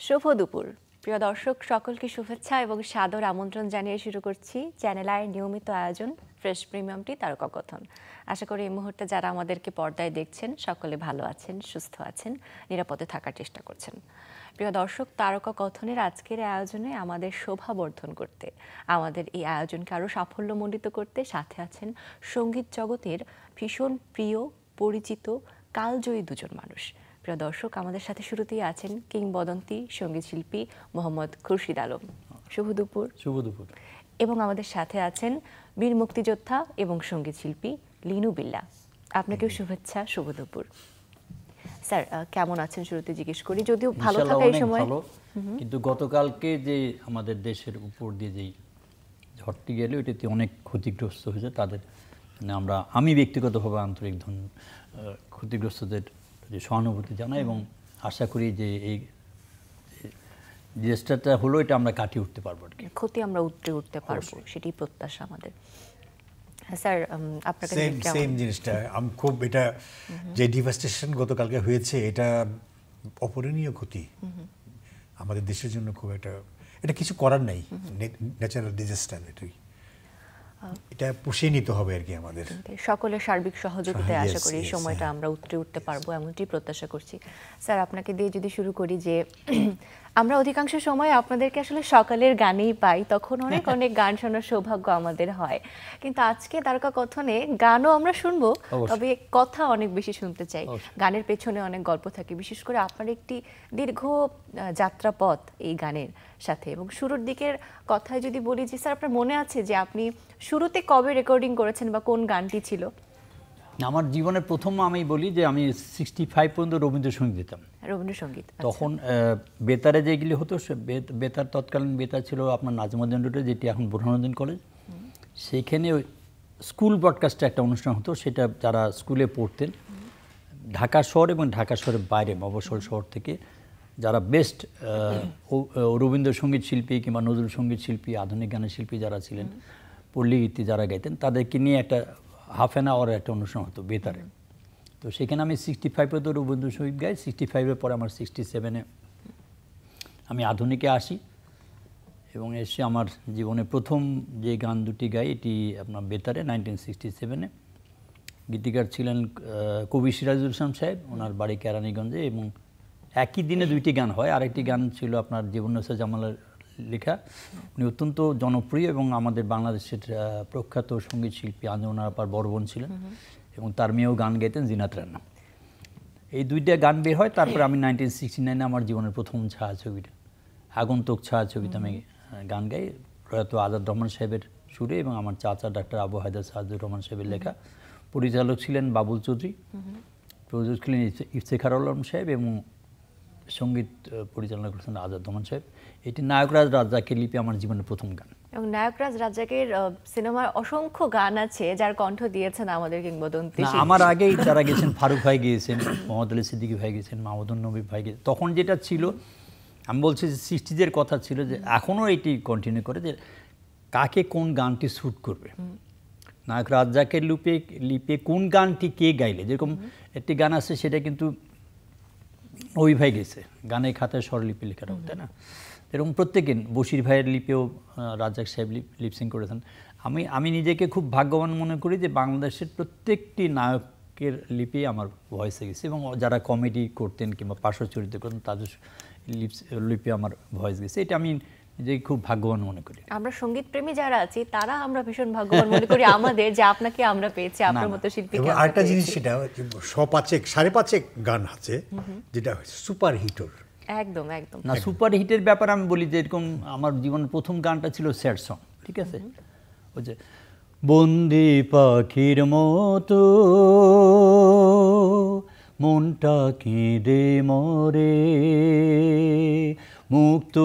শুভ দুপুর প্রিয় দর্শক, সকলকে শুভেচ্ছা এবং সাদর আমন্ত্রণ জানিয়ে শুরু করছি চ্যানেল আইয়ের নিয়মিত আয়োজন ফ্রেশ প্রিমিয়ামটি তারকা কথন। আশা করি এই মুহূর্তে যারা আমাদেরকে পর্দায় দেখছেন সকলে ভালো আছেন, সুস্থ আছেন, নিরাপদে থাকার চেষ্টা করছেন। প্রিয় দর্শক, তারকা কথনের আজকের আয়োজনে আমাদের শোভা বর্ধন করতে, আমাদের এই আয়োজনকে আরও সাফল্যমণ্ডিত করতে সাথে আছেন সঙ্গীত জগতের ভীষণ প্রিয়, পরিচিত, কালজয়ী দুজন মানুষ। প্রিয় দর্শক, আমাদের সাথে শুরুতেই আছেন কিংবদন্তি সঙ্গীত শিল্পী মোহাম্মদ খুরশিদ আলম। শুভ দুপুর। শুভ দুপুর। এবং আমাদের সাথে আছেন বীর মুক্তিযোদ্ধা এবং সঙ্গীত শিল্পী লিনু বিল্লা। আপনাকেও শুভেচ্ছা, শুভ দুপুর। স্যার কেমন আছেন শুরুতে জিজ্ঞেস করি, যদিও ভালো থাকা এই সময়, কিন্তু গতকালকে যে আমাদের দেশের উপর দিয়ে যেই ঝড়টি গেল এটাতে অনেক ক্ষতিগ্রস্ত হয়েছে তাদের, মানে আমি ব্যক্তিগতভাবে আন্তরিক ক্ষতিগ্রস্তদের সহানুভূতি জানাই এবং আশা করি যে এই ডিজাস্টারটা হলো এটা আমরা কাটিয়ে উঠতে পারবো, আর কি ক্ষতি আমরা উঠতে পারবো, সেটাই প্রত্যাশা আমাদের। স্যার আপনার কাছে সেম জিনিসটা আমি খুব, এটা যে ডিভাস্টেশন গতকালকে হয়েছে এটা অপূরণীয় ক্ষতি আমাদের দেশের জন্য। খুব এটা কিছু করার নাই, ন্যাচারাল ডিজাস্টার, এটা পুষিয়ে নিতে হবে আর কি আমাদের। সকলের সার্বিক সহযোগিতায় আশা করি এই সময়টা আমরা উঠতে পারবো, এমনটি প্রত্যাশা করছি। স্যার আপনাকে দিয়ে যদি শুরু করি, যে আমরা অধিকাংশ সময় আপনাদেরকে আসলে সকালের গানেই পাই, তখন অনেক অনেক গান শোনার সৌভাগ্য আমাদের হয়, কিন্তু আজকে তারকা কথনে গানও আমরা শুনবো, তবে কথা অনেক বেশি শুনতে চাই। গানের পেছনে অনেক গল্প থাকে, বিশেষ করে আপনার একটি দীর্ঘ যাত্রাপথ এই গানের সাথে। এবং শুরুর দিকের কথায় যদি বলি যে স্যার আপনার মনে আছে যে আপনি শুরুতে কবে রেকর্ডিং করেছেন বা কোন গানটি ছিল? আমার জীবনের প্রথম আমি বলি যে আমি 65 পর্যন্ত রবীন্দ্রসঙ্গীত দিতাম। রবীন্দ্রসঙ্গীত তখন বেতারে যেগুলি হতো, বেতার তৎকালীন বেতার ছিল আপনার নাজমুদ্দিন রোডে, যেটি এখন বুরহানুদ্দিন কলেজ। সেইখানে স্কুল ব্রডকাস্টে একটা অনুষ্ঠান হতো, সেটা যারা স্কুলে পড়তেন ঢাকা শহর এবং ঢাকা শহরের বাইরে মফস্বল শহর থেকে যারা বেস্ট রবীন্দ্রসঙ্গীত শিল্পী কিংবা নজরুল সঙ্গীত শিল্পী, আধুনিক গানের শিল্পী যারা ছিলেন, পল্লী গীতি যারা গাইতেন, তাদেরকে নিয়ে একটা হাফ অ্যান আওয়ার একটা অনুষ্ঠান হতো বেতারে। তো সেখানে আমি 65 পর্যন্ত রবীন্দ্রসঙ্গীত গাই। 65-এর পরে আমার 67-এ আমি আধুনিকে আসি এবং এসে আমার জীবনে প্রথম যে গান দুটি গাই এটি আপনার বেতারে 1967-এ। গীতিকার ছিলেন কবি সিরাজুল ইসলাম সাহেব, ওনার বাড়ি কেরানীগঞ্জে, এবং একই দিনে দুইটি গান হয়। আরেকটি গান ছিল আপনার জীবন্নেসা জামালের লেখা, উনি অত্যন্ত জনপ্রিয় এবং আমাদের বাংলাদেশের প্রখ্যাত সঙ্গীত শিল্পী আঞ্জুমান আপার বড় বোন ছিলেন এবং তার মেয়েও গান গাইতেন, জিনাত রানা। এই দুইটা গান বের হয়। তারপরে আমি 1969-এ আমার জীবনের প্রথম ছায়াছবিটা আগন্তুক ছায়াছবিতে আমি গান গাই, প্রয়াত আজাদ রহমান সাহেবের সুরে এবং আমার চাচা ডাক্তার আবু হায়দার সাহাদুর রহমান সাহেবের লেখা। পরিচালক ছিলেন বাবুল চৌধুরী, প্রযোজক ছিলেন ইফতেখার আলম সাহেব এবং সঙ্গীত পরিচালনা করেছেন আজাদ রহমান সাহেব। এটি নায়করাজ রাজ্জাকের লিপি আমার জীবনের প্রথম গান। এবং নায়করাজ রাজ্জাকের সিনেমার অসংখ্য গান আছে যার কণ্ঠ দিয়েছেন আমাদের কিংবদন্তি। আমার আগেই যারা গেছেন, ফারুক ভাই গিয়েছেন, মোহাম্মদ আলী সিদ্দিকী ভাই গেছেন, মাহমুদুন নবী ভাই গিয়েছেন। তখন যেটা ছিল, আমি বলছি যে 60s-এর কথা ছিল, যে এখনও এটি কন্টিনিউ করে যে কাকে কোন গানটি শ্যুট করবে, নায়ক রাজ্জাকের লিপে কোন গানটি কে গাইলে। যেরকম একটি গান আছে সেটা কিন্তু ওই ভাই গেছে, গানের খাতায় স্বরলিপি লেখাটা, তাই না? এরকম প্রত্যেকে, বশির ভাইয়ের লিপেও রাজ্জাক সাহেব লিপসিং করেছেন। আমি নিজেকে খুব ভাগ্যবান মনে করি যে বাংলাদেশের প্রত্যেকটি নায়কের লিপি আমার ভয়েসে গেছে, এবং যারা কমেডি করতেন কিংবা পার্শ্ব চরিত্র করতেন তাদের লিপি আমার ভয়েস গেছে। এটা আমি নিজেকে খুব ভাগ্যবান মনে করি। আমরা সঙ্গীত প্রেমী যারা আছি তারা আমরা ভীষণ ভাগ্যবান মনে করি আমাদের, যে আপনাকে আমরা পেয়েছি, আপনার মতো শিল্পীকে। আরেকটা জিনিস, সেটা 5.5 গান আছে যেটা সুপার হিটর। একদম একদম না, সুপার হিটের ব্যাপারে আমি বলি যে এরকম আমার জীবনের প্রথম গানটা ছিল স্যাড সং, ঠিক আছে? ওই যে বন্দি পাখির মতো মনটা কেঁদে মরে, মুক্ত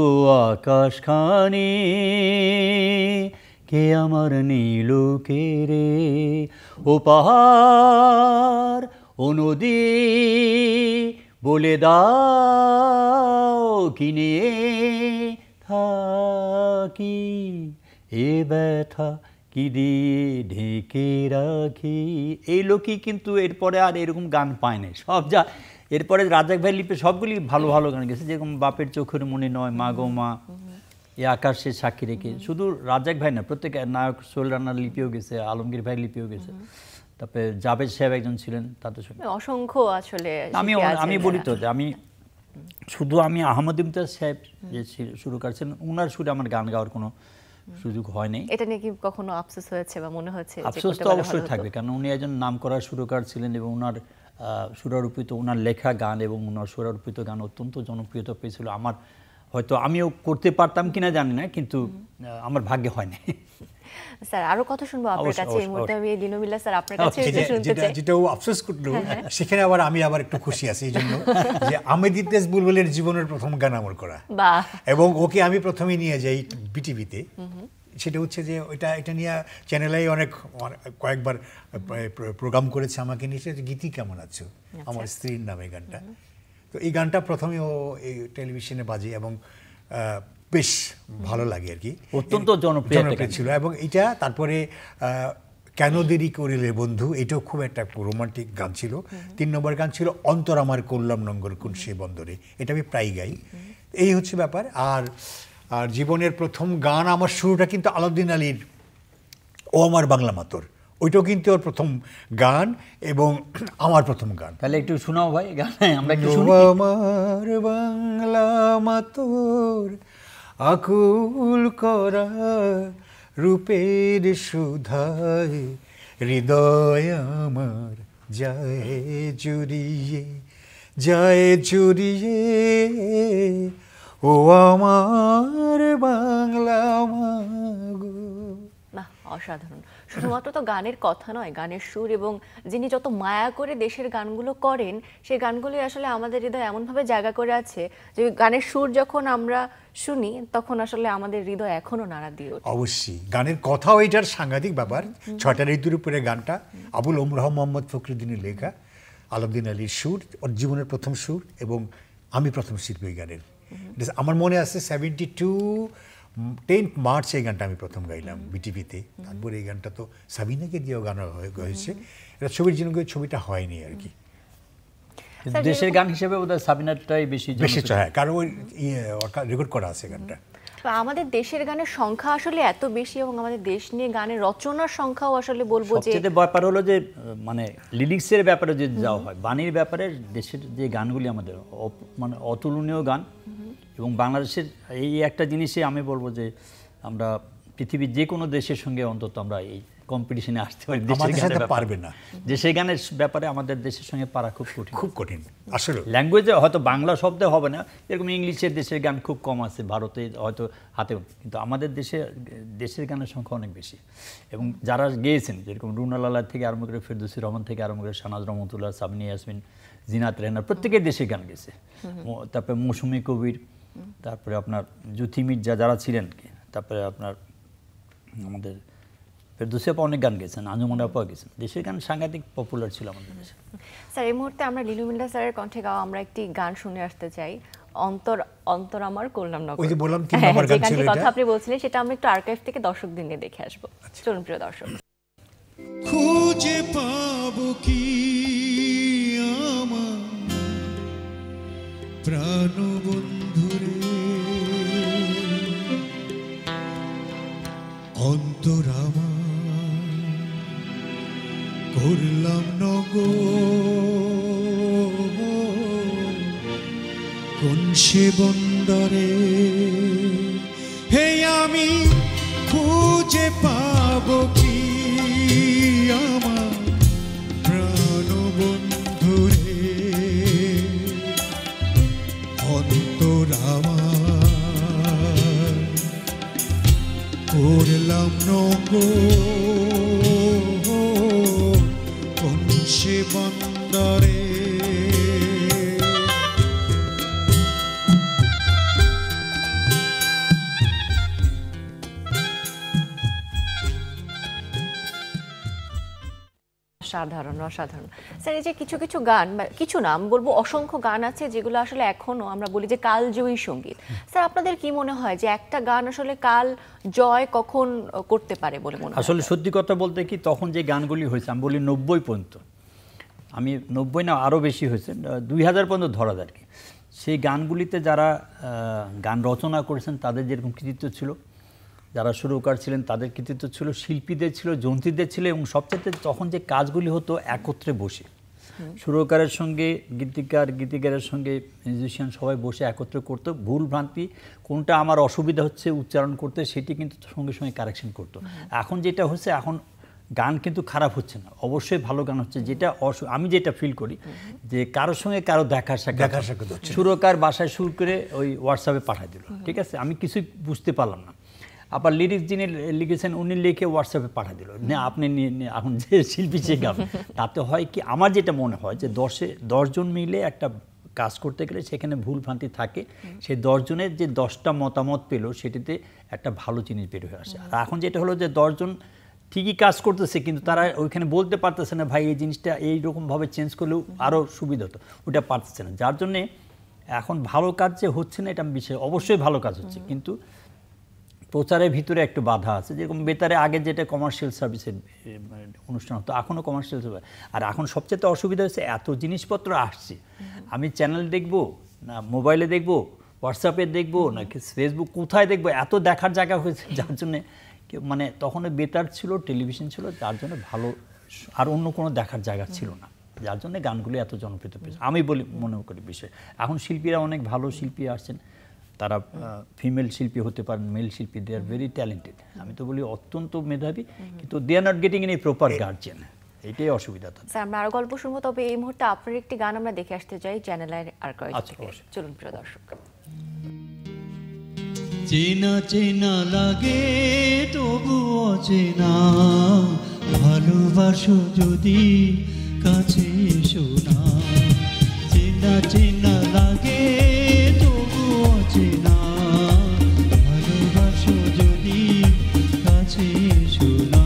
আকাশখানি কে আমার নীল কে রে, ও পাহাড় ও নদী বলে দাও কিনে থাকি, এ ব্যথা কি দিয়ে ঢেকে রাখি। এই লোকই কিন্তু এরপরে আর এরকম গান পায় না। সব যা এরপরে রাজাক ভাই লিপি সবগুলি ভালো ভালো গান গেছে, যেরকম বাপের চোখের মনে নয়, মা গো মা, এই আকাশে সাক্ষী রেখে। শুধু রাজাক ভাই না, প্রত্যেক নায়ক সোহেল রানার লিপিও গেছে, আলমগীর ভাই লিপিও গেছে, তারপরে জাভেদ সাহেব একজন ছিলেন তাদের সঙ্গে অসংখ্য আসলে আমি বলি তো যে আমি আহমদ ইমতিয়াজ সাহেব যে সুরকার ছিলেন, ওনার সুরে আমার গান গাওয়ার কোনো সুযোগ হয়নি। এটা নিয়ে কি কখনো আফসোস হয়েছে বা মনে হয়েছে? আফসোস তো অবশ্যই থাকবে, কারণ উনি একজন নামকরা সুরকার ছিলেন এবং ওনার সুরারোপিত, ওনার লেখা গান এবং ওনার সুরারোপিত গান অত্যন্ত জনপ্রিয়তা পেয়েছিল। আমার হয়তো আমিও করতে পারতাম কিনা জানি না, কিন্তু আমার ভাগ্যে হয়নি। স্যার আরো কথা শুনবো আপনার কাছে। এই মুহূর্তে আমি লিনু মিল্লা স্যার আপনার কাছে শুনতে চাই। যেটা ও আফসোস করলো, সেখানে আমি আবার একটু খুশি আছি এই জন্য যে আহমেদ ইমতিয়াজ বুলবুলের জীবনের প্রথম গান আমার করা, এবং ওকে আমি প্রথমে নিয়ে যাই বিটিভিতে। সেটা হচ্ছে যে এটা নিয়ে চ্যানেলে কয়েকবার প্রোগ্রাম করেছে আমাকে নিয়ে, গীতি কেমন আছো, আমার স্ত্রীর নামে গানটা। তো এই গানটা প্রথমে ও এই টেলিভিশনে বাজে এবং বেশ ভালো লাগে আর কি, অত্যন্ত জনপ্রিয় ছিল। এবং এটা তারপরে কেন দেরি করিলে বন্ধু, এটাও খুব একটা রোমান্টিক গান ছিল। 3 নম্বর গান ছিল অন্তর আমার করলাম নঙ্গর কোন সে বন্দরে, এটা আমি প্রায় গাই। এই হচ্ছে ব্যাপার। আর জীবনের প্রথম গান আমার শুরুটা কিন্তু আলাউদ্দিন আলীর ও আমার বাংলা মাতর, ওইটাও কিন্তু ওর প্রথম গান এবং আমার প্রথম গান। তাহলে একটু শোনাও ভাই গান, আমরা একটু শুনি। আমার বাংলা মাতর আকুল করা রূপের সুধায় হৃদয় আমার যায় জুড়িয়ে ও আমার বাংলা মাগো। না, অসাধারণ। শুধুমাত্র তো গানের কথা নয়, গানের সুর, এবং যিনি যত মায়া করে দেশের গানগুলো করেন, সেই গানগুলি আসলে আমাদের হৃদয়ে এমনভাবে জায়গা করে আছে যে গানের সুর যখন আমরা শুনি তখন আসলে আমাদের হৃদয় এখনো নাড়া দিয়ে ওঠে। অবশ্যই গানের কথাও এটার সাংঘাতিক ব্যাপার। 6টা ঋতুর উপরে গানটা আবুল ওমরাহ মোহাম্মদ ফখরুদ্দিনের লেখা, আলাউদ্দিন আলীর সুর, ওর জীবনের প্রথম সুর, এবং আমি প্রথম শিল্পী ওই গানের। আমার মনে আছে 10 মার্চ এই গানটা আমি প্রথম গাইলাম বিটিভিতে। তারপরে এই গানটা তো সাবিনাকে দিয়েও গান হয়েছে, এটা ছবির জন্য ছবিটা হয়নি আর কি। দেশের গান হিসেবে বোধহয় সাবিনাটাই বেশি চায়, কারণ ওই রেকর্ড করা আছে গানটা। আমাদের দেশের গানের সংখ্যা আসলে এত বেশি, এবং আমাদের দেশ নিয়ে গানের রচনার সংখ্যাও আসলে বলবো যে সবচেয়ে ব্যাপার হলো যে মানে লিরিক্সের ব্যাপারে যে যাওয়া হয়, বাণীর ব্যাপারে দেশের যে গানগুলি আমাদের মানে অতুলনীয় গান। এবং বাংলাদেশের এই একটা জিনিসে আমি বলবো যে আমরা পৃথিবীর যে কোনো দেশের সঙ্গে অন্তত আমরা এই কম্পিটিশনে আসতে পারি। পারবে না, দেশের গানের ব্যাপারে আমাদের দেশের সঙ্গে পারা খুব কঠিন আসলে। ল্যাঙ্গুয়েজে হয়তো বাংলা শব্দে হবে না, এরকম ইংলিশের দেশের গান খুব কম আছে, ভারতে হয়তো হাতে, কিন্তু আমাদের দেশের গানের সংখ্যা অনেক বেশি। এবং যারা গেয়েছেন, যেরকম রুনা লালা থেকে আরম্ভ করে ফেরদৌসী রহমান থেকে আরম্ভ করে শাহনাজ রহমতুল্লাহ, সাবনি ইয়াসমিন, জিনাত রেহনা, প্রত্যেকের দেশের গান গেছে। তারপরে মৌসুমী কবির, তারপরে আপনার জুথি মির্জা যারা ছিলেন, তারপরে আপনার আমাদের ফেরদৌসী আপা অনেক গান গেছেন, আঞ্জুমান আপা গেছেন। দেশের গান সাংঘাতিক পপুলার ছিল আমাদের দেশে। স্যার এই মুহূর্তে আমরা লিনু মিল্লা স্যারের কণ্ঠে গাওয়া আমরা একটি গান শুনে আসতে চাই, অন্তর আমার করলাম না। ওই যে বললাম 3 নম্বর গান ছিল, কথা আপনি বলছিলেন, সেটা আমরা একটু আর্কাইভ থেকে দর্শকদের নিয়ে দেখে আসবো। চলুন প্রিয় দর্শক। খুঁজে পাবো কি আমার প্রাণ বন্ধুরে, অন্তর আমার করলাম নগর কোন সে বন্দরে, হে আমি খুঁজে পাবো কি আমার প্রাণ বন্ধুরে, অন্তর আমার করলাম নগর কোন সে বন্দরে। অসাধারণ। স্যার এই যে কিছু কিছু গান, কিছু না আমি বলবো অসংখ্য গান আছে যেগুলো আসলে এখনো আমরা বলি যে কালজয়ী সঙ্গীত। স্যার আপনাদের কি মনে হয় যে একটা গান আসলে কাল জয় কখন করতে পারে বলে মনে হয়? আসলে সত্যি কথা বলতে কি, তখন যে গানগুলি হয়েছে, আমি বলি 90 পর্যন্ত, আমি 90 না আরও বেশি হয়েছে, 2000 পর্যন্ত ধরা যায় আর কি। সেই গানগুলিতে যারা গান রচনা করেছেন তাদের যেরকম কৃতিত্ব ছিল, যারা সুরকার ছিলেন তাদের কৃতিত্ব ছিল, শিল্পীদের ছিল, যন্ত্রীদের ছিল, এবং সবচেয়ে তখন যে কাজগুলি হতো একত্রে বসে, সুরকারের সঙ্গে গীতিকারের সঙ্গে মিউজিশিয়ান সবাই বসে একত্রে করতো। ভুল ভ্রান্তি কোনটা আমার অসুবিধা হচ্ছে উচ্চারণ করতে, সেটি কিন্তু সঙ্গে সঙ্গে কারেকশন করতো। এখন যেটা হচ্ছে, এখন গান কিন্তু খারাপ হচ্ছে না, অবশ্যই ভালো গান হচ্ছে। যেটা আমি যেটা ফিল করি যে কারোর সঙ্গে কারো দেখা সাক্ষাৎ, সুরকার বাসায় সুর করে ওই হোয়াটসঅ্যাপে পাঠিয়ে দিল, ঠিক আছে, আমি কিছুই বুঝতে পারলাম না। আবার লিরিক্স যিনি লিখেছেন উনি লিখে হোয়াটসঅ্যাপে পাঠিয়ে দিল, না আপনি এখন যে শিল্পী যে গাবে, তাতে হয় কি, আমার যেটা মনে হয় যে 10 জন মিলে একটা কাজ করতে গেলে সেখানে ভুল ভ্রান্তি থাকে, সেই 10 জনের যে 10টা মতামত পেল সেটিতে একটা ভালো জিনিস বের হয়ে আসে। আর এখন যেটা হলো যে 10 জন ঠিকই কাজ করতেছে কিন্তু তারা ওইখানে বলতে পারতেছে না, ভাই এই জিনিসটা এইরকমভাবে চেঞ্জ করলেও আরও সুবিধা হতো, ওটা পারতেছে না। যার জন্যে এখন ভালো কাজ যে হচ্ছে না এটা বিষয়, অবশ্যই ভালো কাজ হচ্ছে, কিন্তু প্রচারের ভিতরে একটু বাধা আছে। যেরকম বেতারে আগে যেটা কমার্শিয়াল সার্ভিসের অনুষ্ঠান হতো, এখনও কমার্শিয়াল সার্ভিস। আর এখন সবচেয়ে অসুবিধা হচ্ছে এত জিনিসপত্র আসছে, আমি চ্যানেল দেখব না মোবাইলে দেখব, হোয়াটসঅ্যাপে দেখব না ফেসবুক, কোথায় দেখব, এত দেখার জায়গা হয়েছে, যার জন্যে মানে তখন বেতার ছিল, টেলিভিশন ছিল, তার জন্য ভালো আর অন্য কোনো দেখার জায়গা ছিল না, যার জন্য গানগুলি এত জনপ্রিয়তা পেয়েছে আমি বলি মনে করি বিষয়। এখন শিল্পীরা অনেক ভালো শিল্পী আসছেন, তারা ফিমেল শিল্পী হতে পারেন, মেল শিল্পী, দে আর ভেরি ট্যালেন্টেড, আমি তো বলি অত্যন্ত মেধাবী, কিন্তু they are not getting any proper guardian, এটাই অসুবিধা। স্যার আমরা আরো গল্প শুনবো, তবে এই মুহূর্তে আপনার একটি গান আমরা দেখে আসতে চাই চ্যানেলের আর্কাইভ থেকে। চলুন প্রিয় দর্শক। চেনা চেনা লাগে তবু অচেনা, ভালোবাসো যদি কাছে এসো না। চেনা চেনা লাগে তবু অচেনা, ভালোবাসো যদি কাছে এসো না।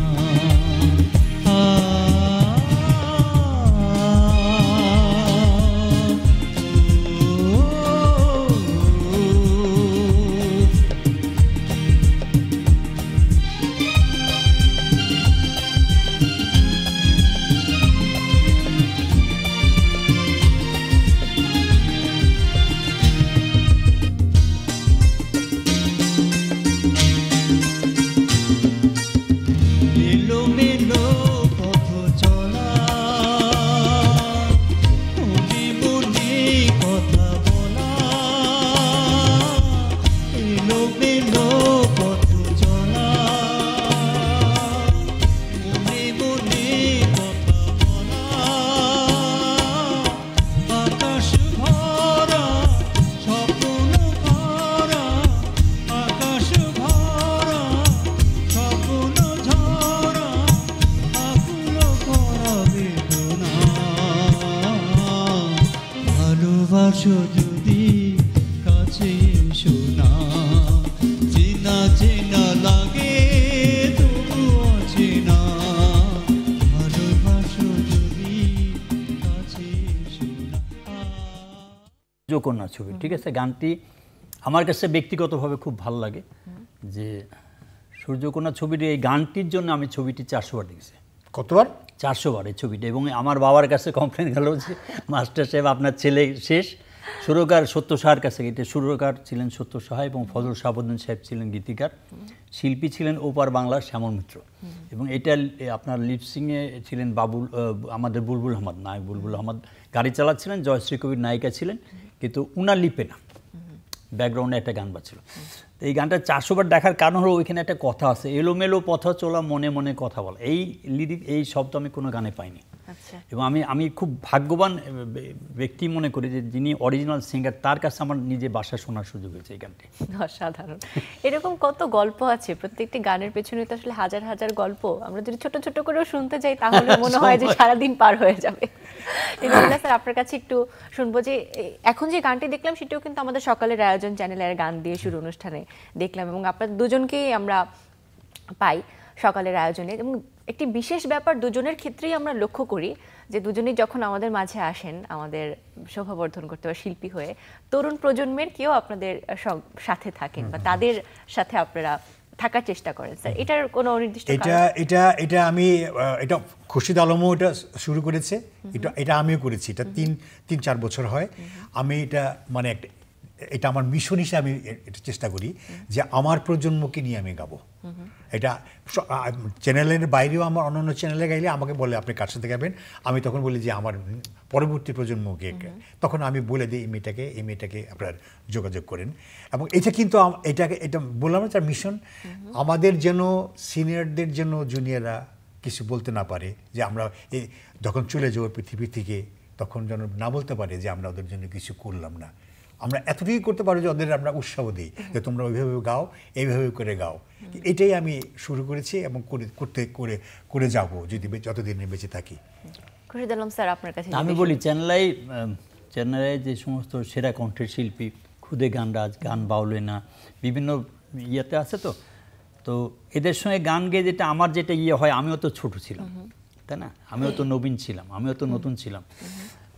ভালোবাসো যদি কাছে এসো না। চেনা চেনা লাগে তবু অচেনা, ভালোবাসো যদি কাছে এসো না। সূর্যকন্যা ছবি, ঠিক আছে, গানটি আমার কাছে ব্যক্তিগতভাবে খুব ভালো লাগে। যে সূর্যকন্যা ছবির এই গানটির জন্য আমি ছবিটি 400 বার দেখেছি। কতবার? 400 বার এই ছবিটা। এবং আমার বাবার কাছে কমপ্লেন গেল যে মাস্টার সাহেব আপনার ছেলে শেষ। সুরকার সত্য সাহার কাছে, এটা সুরকার ছিলেন সত্য সাহা এবং ফজল শাহাবুদ্দিন সাহেব ছিলেন গীতিকার, শিল্পী ছিলেন ওপার বাংলার শ্যামল মিত্র, এবং এটা আপনার লিপসিংয়ে ছিলেন আমাদের বুলবুল আহমদ, নায়ক বুলবুল আহমদ গাড়ি চালাচ্ছিলেন, জয়শ্রী কবির নায়িকা ছিলেন, কিন্তু উনার লিপে না, ব্যাকগ্রাউন্ডে একটা গান বাজছিল। তো এই গানটা 400 বার দেখার কারণ হলো ওইখানে একটা কথা আছে, এলোমেলো পথ চলা মনে মনে কথা বলা। এই লিরিক, এই শব্দ আমি কোনো গানে পাইনি। এবং আমি খুব ভাগ্যবান ব্যক্তি মনে করি যে যিনি অরিজিনাল সিঙ্গার, তার কাছে আমার নিজে বাসা শোনার সুযোগ হয়েছে এই গানটি। অসাধারণ। এরকম কত গল্প আছে, প্রত্যেকটি গানের পেছনে তো আসলে হাজার হাজার গল্প। আমরা যদি ছোট ছোট করেও শুনতে যাই তাহলে মনে হয় যে সারাদিন পার হয়ে যাবে। স্যার আপনার কাছে একটু শুনবো যে এখন যে গানটি দেখলাম সেটাও কিন্তু আমাদের সকালের আয়োজন চ্যানেলের গান দিয়ে শুরু অনুষ্ঠানে দেখলাম, এবং আপনাদের দুজনকেই আমরা পাই সকালের আয়োজনে। এবং একটি বিশেষ ব্যাপার দুজনের ক্ষেত্রেই আমরা লক্ষ্য করি যে দুজনেই যখন আমাদের মাঝে আসেন আমাদের শোভাবর্ধন করতে বা শিল্পী হয়ে, তরুণ প্রজন্মের কেউ আপনাদের সাথে থাকেন বা তাদের সাথে আপনারা থাকার চেষ্টা করেন স্যার, এটার কোনো নির্দিষ্ট এটা আমি এটা খুরশিদ আলমও এটা শুরু করেছে, এটা আমিও করেছি, এটা 3-4 বছর হয়। আমি এটা মানে এটা আমার মিশন হিসেবে আমি এটা চেষ্টা করি যে আমার প্রজন্মকে নিয়ে আমি গাবো। এটা চ্যানেলের বাইরেও আমার অন্যান্য চ্যানেলে গাইলে আমাকে বলে আপনি কার সাথে গাবেন, আমি তখন বলি যে আমার পরবর্তী প্রজন্মকে, তখন আমি বলে দিই এই মেয়েটাকে আপনার যোগাযোগ করেন। এবং এটা কিন্তু এটা বললাম না তার মিশন, আমাদের যেন সিনিয়রদের জন্য জুনিয়ররা কিছু বলতে না পারে যে আমরা যখন চলে যাবো পৃথিবী থেকে, তখন যেন না বলতে পারে যে আমরা ওদের জন্য কিছু করলাম না। আমরা এতটুকুই করতে পারি যে ওদের আমরা উৎসাহ দিই যে তোমরা ওইভাবে গাও, এইভাবে করে গাও। এটাই আমি শুরু করেছি এবং করে যাব যতদিন বেঁচে থাকি। খুরশিদ আলম স্যার, আপনার কাছে আমি বলি চেন্নাইয়ে যে সমস্ত সেরা কণ্ঠের শিল্পী, খুদে গানরাজ, গান বাউলেনা, বিভিন্ন ইয়েতে আছে, তো এদের সঙ্গে গান গেয়ে যেটা আমার যেটা হয়, আমিও তো ছোট ছিলাম, তাই না, আমিও তো নবীন ছিলাম, আমিও তো নতুন ছিলাম।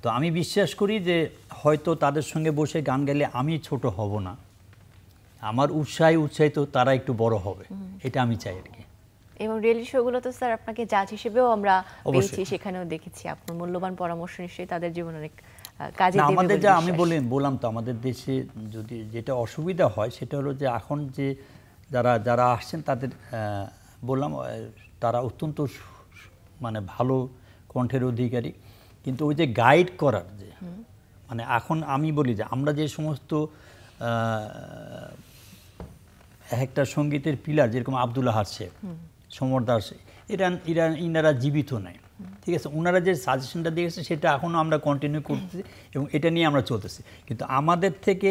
তো আমি বিশ্বাস করি যে হয়তো তাদের সঙ্গে বসে গান গাইলে আমি ছোট হব না, আমার উৎসাহিত তারা একটু বড় হবে, এটা আমি চাই আর কি। এবং রিয়েলিটি শোগুলো তো স্যার আপনাকে জাজ হিসেবেও আমরা পেয়েছি, সেখানেও দেখেছি আপনার মূল্যবান পরামর্শ নিশ্চয়ই তাদের জীবনে অনেক কাজে দেবে। আমাদের যা আমি বললাম তো, আমাদের দেশে যদি যেটা অসুবিধা হয় সেটা হলো যে এখন যে যারা আসছেন তাদের বললাম তারা অত্যন্ত মানে ভালো কণ্ঠের অধিকারী, কিন্তু ওই যে গাইড করার যে মানে এখন আমি বলি যে আমরা যে সমস্ত একটা সঙ্গীতের পিলার যেরকম আব্দুল আহাদ শেখ, সমর দাস, ইনারা জীবিত নাই, ঠিক আছে, ওনারা যে সাজেশনটা দিয়েছে সেটা এখনও আমরা কন্টিনিউ করতেছি এবং এটা নিয়ে আমরা চলতেছি। কিন্তু আমাদের থেকে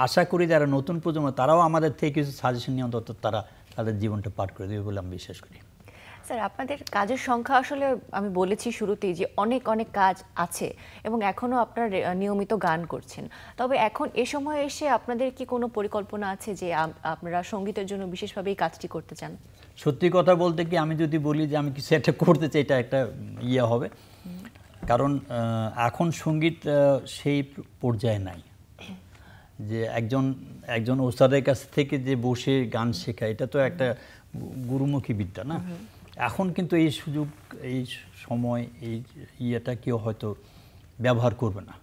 আশা করি যারা নতুন প্রজন্ম তারাও আমাদের থেকে কিছু সাজেশন নিয়ে অন্তত তারা তাদের জীবনটা পার করে দেবে বলে আমি বিশ্বাস করি। স্যার, আপনাদের কাজের সংখ্যা আসলে আমি বলেছি শুরুতেই যে অনেক কাজ আছে এবং এখনও আপনারা নিয়মিত গান করছেন, তবে এখন এ সময় এসে আপনাদের কি কোনো পরিকল্পনা আছে যে আপনারা সঙ্গীতের জন্য বিশেষভাবে এই কাজটি করতে চান? সত্যি কথা বলতে কি, আমি যদি বলি যে আমি কিছু একটা করতে চাই, এটা একটা হবে, কারণ এখন সঙ্গীত সেই পর্যায়ে নাই যে একজন ওস্তাদের কাছ থেকে যে বসে গান শেখা, এটা তো একটা গুরুমুখী বিদ্যা না। এখন কিন্তু এই সুযোগ, এই সময়, এই ইয়েটা কেউ হয়তো ব্যবহার করবে না,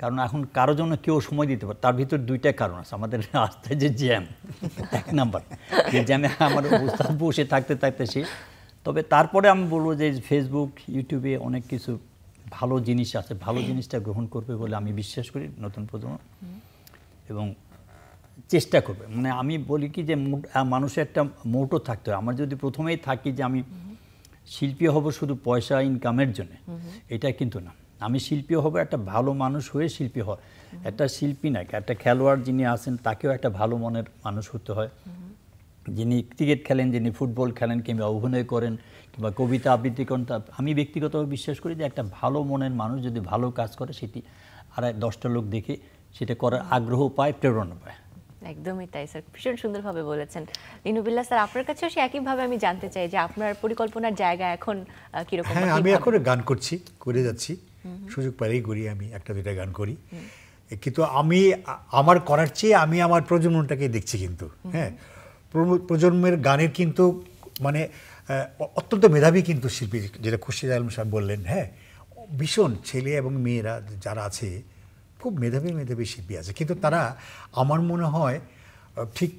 কারণ এখন কারোর জন্য কেউ সময় দিতে পারে। তার ভিতর দুইটা কারণ আছে, আমাদের রাস্তায় যে জ্যাম, এক নাম্বার, যে জ্যামে আমার ওস্তাদ বসে থাকতে সে। তবে তারপরে আমি বলবো যে ফেসবুক, ইউটিউবে অনেক কিছু ভালো জিনিস আছে, ভালো জিনিসটা গ্রহণ করবে বলে আমি বিশ্বাস করি নতুন প্রজন্ম, এবং চেষ্টা করবে। মানে আমি বলি কি যে মানুষের একটা মোটো থাকতে হয়। আমার যদি প্রথমেই থাকি যে আমি শিল্পী হব শুধু পয়সা ইনকামের জন্য, এটা কিন্তু না। আমি শিল্পী হব একটা ভালো মানুষ হয়ে শিল্পী হয়। একটা শিল্পী না, একটা খেলোয়াড় যিনি আছেন তাকেও একটা ভালো মনের মানুষ হতে হয়, যিনি ক্রিকেট খেলেন, যিনি ফুটবল খেলেন, কিংবা অভিনয় করেন, কিংবা কবিতা আবৃত্তি করেন। আমি ব্যক্তিগতভাবে বিশ্বাস করি যে একটা ভালো মনের মানুষ যদি ভালো কাজ করে, সেটি আর 10টা লোক দেখে সেটা করার আগ্রহ পায়, প্রেরণা পায়। একদমই তাই স্যার, ভীষণ সুন্দরভাবে বলেছেন। লিনুবিল্লাহ স্যার, আপনার কাছেও সে একইভাবে আমি জানতে চাই যে আপনার পরিকল্পনার জায়গা এখন কিরকম? হ্যাঁ, আমি এখন গান করে যাচ্ছি, সুযোগ পেলেই করি, আমি 1-2টা গান করি, কিন্তু আমি আমার করার চেয়ে আমি আমার প্রজন্মটাকে দেখছি। কিন্তু হ্যাঁ, প্রজন্মের গানের কিন্তু মানে অত্যন্ত মেধাবী কিন্তু শিল্পী, যেটা খুরশিদ আলম সাহেব বললেন, হ্যাঁ, ভীষণ ছেলে এবং মেয়েরা যারা আছে খুব মেধাবী শিল্পী আছে, কিন্তু তারা আমার মনে হয় ঠিক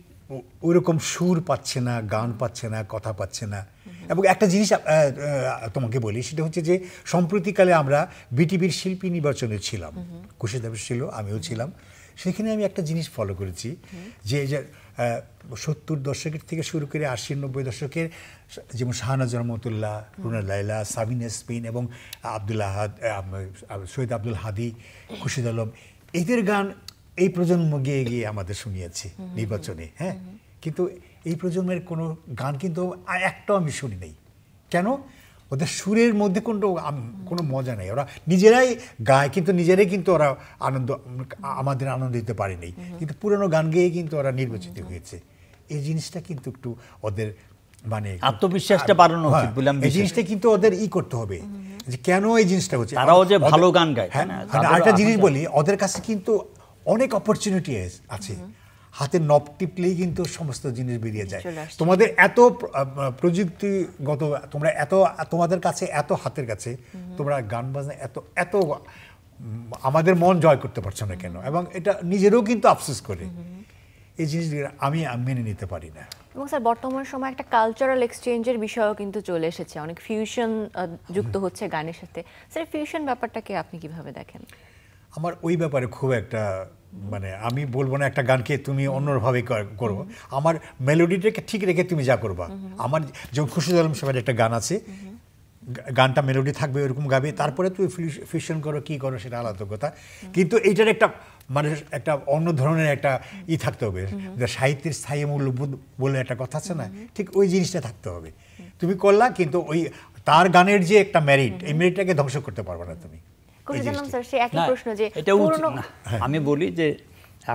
ওইরকম সুর পাচ্ছে না, গান পাচ্ছে না, কথা পাচ্ছে না। এবং একটা জিনিস তোমাকে বলি, সেটা হচ্ছে যে সম্প্রতিকালে আমরা বিটিভির শিল্পী নির্বাচনে ছিলাম, খুরশিদ আলম ছিল, আমিও ছিলাম। সেখানে আমি একটা জিনিস ফলো করেছি যে 70 দশকের থেকে শুরু করে 80-90 দশকের, যেমন শাহনাজ রহমতুল্লাহ, রুনা লায়লা, সাবিনা ইয়াসমিন এবং আব্দুল আহাদ, সৈয়দ আব্দুল হাদি, খুরশিদ আলম, এদের গান এই প্রজন্ম গিয়ে আমাদের শুনিয়েছে নির্বাচনে। হ্যাঁ, কিন্তু এই প্রজন্মের কোনো গান কিন্তু একটাও আমি শুনি নাই। কেন? ওদের সুরের মধ্যে কোনো মজা নেই। ওরা নিজেরাই গায়, কিন্তু নিজেরাই কিন্তু ওরা আমাদের আনন্দ দিতে পারেনি, কিন্তু পুরনো গান গেয়ে কিন্তু ওরা নির্বাচিত হয়েছে। এই জিনিসটা কিন্তু একটু ওদের মানে আত্মবিশ্বাসটা বাড়ানো উচিত বলে আমি এই জিনিসটা কিন্তু ওদের করতে হবে যে কেন এই জিনিসটা হচ্ছে। তারাও যে ভালো গান গায়। হ্যাঁ, আরেকটা জিনিস বলি, ওদের কাছে কিন্তু অনেক অপরচুনিটি আছে। হাতের নব টিপলেই কিন্তু সমস্ত জিনিস বেরিয়ে যায়। চলে আসছে। তোমাদের এত প্রযুক্তিগত, তোমরা এত, তোমাদের কাছে এত হাতের কাছে, তোমরা গান বাজনা এত এত আমাদের মন জয় করতে পারছো না কেন? এবং এটা নিজেরও কিন্তু আফসোস করে, এই জিনিসগুলো আমি মেনে নিতে পারি না। এবং স্যার বর্তমান সময় একটা কালচারাল এক্সচেঞ্জের বিষয়ও কিন্তু চলে এসেছে, অনেক ফিউশন যুক্ত হচ্ছে গানের সাথে। স্যার ফিউশন ব্যাপারটাকে আপনি কিভাবে দেখেন? আমার ওই ব্যাপারে খুব একটা মানে আমি বলবো না একটা গানকে তুমি অন্যভাবে করো, আমার মেলোডিটাকে ঠিক রেখে তুমি যা করবা। আমার যেমন খুরশিদ আলম সাহেবের একটা গান আছে, গানটা মেলোডি থাকবে ওরকম গাবে, তারপরে তুমি ফিউশন করো কি করো সেটা আলাদা কথা, কিন্তু এইটার একটা মানে একটা অন্য ধরনের একটা থাকতে হবে, সাহিত্যের স্থায়ী মূল্যবোধ বলে একটা কথা আছে না, ঠিক ওই জিনিসটা থাকতে হবে। তুমি করলা কিন্তু ওই তার গানের যে একটা মেরিট, এই মেরিটটাকে ধ্বংস করতে পারবে না তুমি। স্যার সে একই না, প্রশ্ন যে এটা উচিত না। আমি বলি যে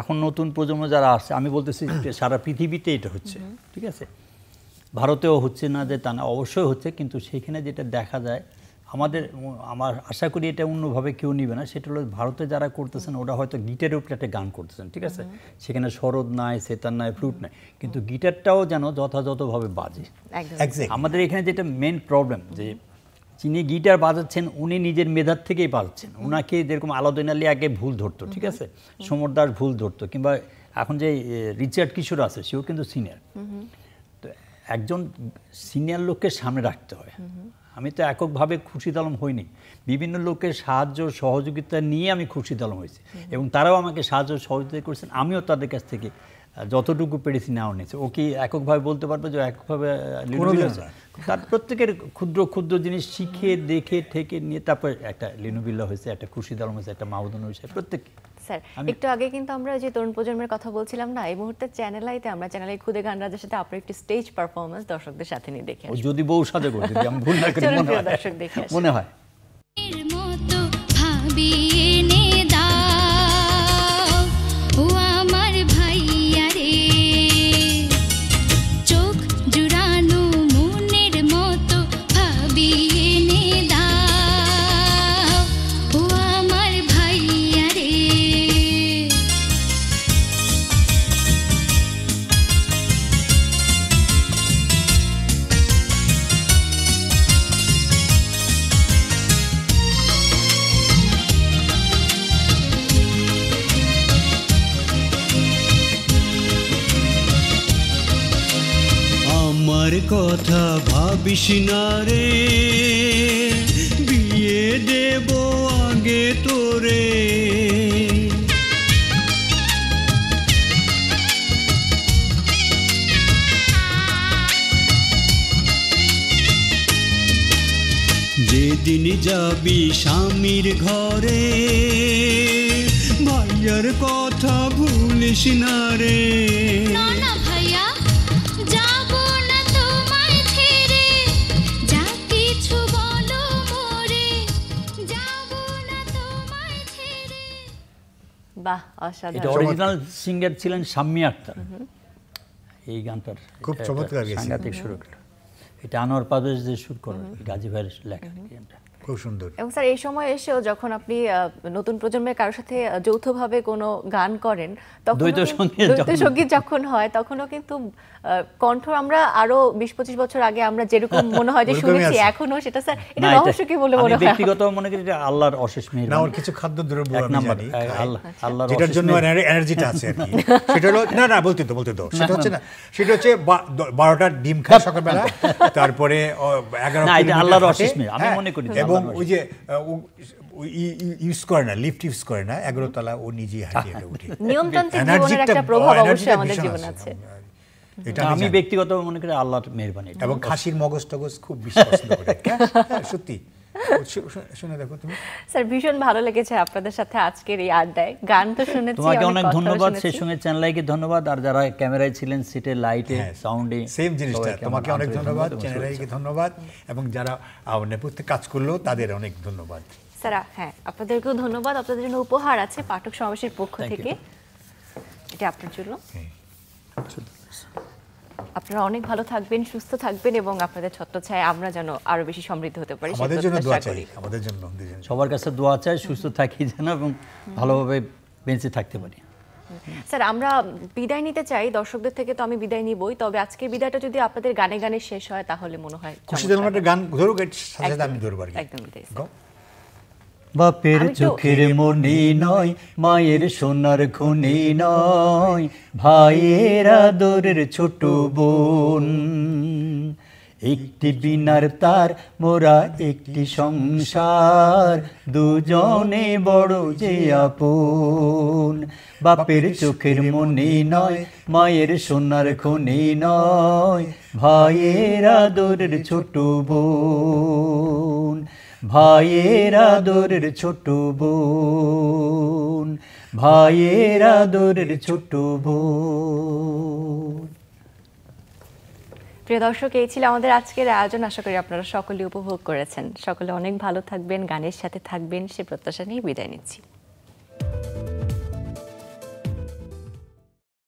এখন নতুন প্রজন্ম যারা আসছে, আমি বলতেছি যে সারা পৃথিবীতে এটা হচ্ছে, ঠিক আছে, ভারতেও হচ্ছে না যে তা না, অবশ্যই হচ্ছে, কিন্তু সেখানে যেটা দেখা যায় আমার আশা করি এটা অন্যভাবে কেউ নিবে না, সেটা হলো ভারতে যারা করতেছেন ওরা হয়তো গিটারের উপরে একটা গান করতেছেন, ঠিক আছে, সেখানে সরোদ নাই, সেতার নাই, ফ্লুট নাই, কিন্তু গিটারটাও যেন যথাযথভাবে বাজে। আমাদের এখানে যেটা মেন প্রবলেম, যে যিনি গিটার বাজাচ্ছেন উনি নিজের মেধার থেকেই বাজাচ্ছেন, ওনাকে যেরকম আলাউদ্দিন আলী আগে ভুল ধরতো, ঠিক আছে, সমর দাস ভুল ধরতো, কিংবা এখন যে রিচার্ড কিশোর আছে সেও কিন্তু সিনিয়র। তো একজন সিনিয়র লোককে সামনে রাখতে হয়। আমি তো এককভাবে খুরশিদ আলম হইনি, বিভিন্ন লোকের সাহায্য সহযোগিতা নিয়ে আমি খুরশিদ আলম হয়েছি, এবং তারাও আমাকে সাহায্য সহযোগিতা করেছেন, আমিও তাদের কাছ থেকে যতটুকু পেরেছি নেওয়া নিয়েছে। ও কি এককভাবে বলতে পারবে যে এককভাবে? তার প্রত্যেকের ক্ষুদ্র ক্ষুদ্র জিনিস শিখে দেখে ঠেকে নিয়ে তারপর একটা লিনুবিল্লাহ হয়েছে, একটা খুরশিদ আলম হয়েছে, একটা মাহমুদুল হয়েছে, প্রত্যেক। স্যার একটু আগে কিন্তু আমরা যে তরুণ প্রজন্মের কথা বলছিলাম না, এই মুহূর্তে চ্যানেল আইতে আমরা চ্যানেল আই খুদে গান রাজার সাথে আপনার একটি স্টেজ পারফরমেন্স দর্শকদের সাথে নিয়ে দেখে আসবো। যদি বউ সাজে করতে আমি ভুল না করি, দর্শক দেখে মনে হয় মতো ভাবিয়ে নে দাও ও আমার ভাইয়া রে, চোখ জুড়ানো মনের মতো ভাবিয়ে নে দাও ও আমার ভাইয়া রে। আমার কথা ভাবিস না রে, বিয়ে দেব আগে তোরে। যেদিন যাবি স্বামীর ঘরে, ভাইয়ার কথা ভুলিস না রে। না না ভাইয়া, যাব না তোমায় ছেড়ে, যা কিছু বলো মোরে, যাব না তোমায় ছেড়ে। বাহ, এটা অসাধারণ। অরিজিনাল সিঙ্গার ছিলেন শাম্মী আক্তার, এই গানটার খুব চমৎকার গেয়েছে। সাংঘাতিক সুর। এটা আনোয়ার পারভেজ যে সুর করেন, গাজী ভাইয়ের লেখা গানটা খুব সুন্দর। এবং স্যার এই সময় এসেও যখন আপনি নতুন প্রজন্মের কারোর সাথে যৌথভাবে কোনো গান করেন, তখন দ্বৈত সঙ্গীত যখন হয় তখনও কিন্তু কণ্ঠ আমরা আরো 20-25 বছর আগে আমরা যেরকম মনে হয় যে শুনেছি, এখনো সেটা স্যার এটা রহস্য কি বলে মনে হয়? ব্যক্তিগত মনে করি এটা আল্লাহর অশেষ মেহের। না, ওর কিছু খাদ্যদ্রব্য আমি জানি আল্লাহর যেটার জন্য এনার্জিটা আছে আর কি, সেটা হলো না বলতে দাও, সেটা হচ্ছে না, সেটা হচ্ছে 12টা ডিম খায় সকালবেলা, তারপরে 11 না, এটা আল্লাহর অশেষ মেহের আমি মনে করি। এবং ওই যে ইউজ করে না, লিফট ইউজ করে না, 11 তলা ও নিজেই হাঁটিয়ে উঠে। নিয়মতান্ত্রিক জীবনের একটা প্রভাব অবশ্যই আমাদের জীবনে আছে। এটা আমি ব্যক্তিগত মনে করি আল্লাহর মেহেরবানি। এবং খাসির মগজ টগজ খুব বেশি পছন্দ করে, সত্যি। শুনে দেখো তুমি। স্যার ভীষণ ভালো লেগেছে আপনাদের সাথে আজকের এই আড্ডায়। গান তো শুনেছি, তোমাকে অনেক ধন্যবাদ, সেই সঙ্গে চ্যানেলাইকে ধন্যবাদ, আর যারা ক্যামেরায় ছিলেন, সিটে, লাইটে, সাউন্ডে, সেম জিনিসটা, তোমাকে অনেক ধন্যবাদ, চ্যানেলাইকে ধন্যবাদ, এবং যারা নেপথ্যে কাজ করলো তাদের অনেক ধন্যবাদ। স্যার হ্যাঁ, আপনাদেরকেও ধন্যবাদ। আপনাদের জন্য উপহার আছে পাঠক সমাবেশের পক্ষ থেকে, এটা আপনার জন্য। আপনারা অনেক ভালো থাকবেন, সুস্থ থাকবেন, এবং আপনাদের ছত্রছায়ায় আমরা যেন আরো বেশি সমৃদ্ধ হতে পারি। আমাদের জন্য দোয়া চাই, আমাদের জন্য সবার কাছে দোয়া চাই, সুস্থ থাকি যেন এবং ভালোভাবে বেঁচে থাকতে পারি। স্যার আমরা বিদায় নিতে চাই, দর্শকদের থেকে তো আমি বিদায় নিবই, তবে আজকের বিদায়টা যদি আপনাদের গানে গানে শেষ হয় তাহলে মনে হয় খুশিদের একটা গান ধরুক, এর সাথে সাথে আমি ধরবো আর কি। একদম বিদায়। Go. বাপের আমি তো- চোখের মনি নয়, মায়ের সোনার খনি নয়, ভাইয়ের আদরের ছোট বোন, একটি বিনার তার মোরা একটি সংসার, দুজনে বড় যে আপন। বাপের চোখের মনি নয়, মায়ের সোনার খনি নয়, ভাইয়ের আদরের ছোট বোন, ভাইয়ের আদরের ছোট বোন, ভাইয়ের আদরের ছোট বোন। প্রিয় দর্শক, এই ছিল আমাদের আজকের আয়োজন। আশা করি আপনারা সকলে উপভোগ করেছেন। সকলে অনেক ভালো থাকবেন, গানের সাথে থাকবেন, সে প্রত্যাশা নিয়ে বিদায় নিচ্ছি।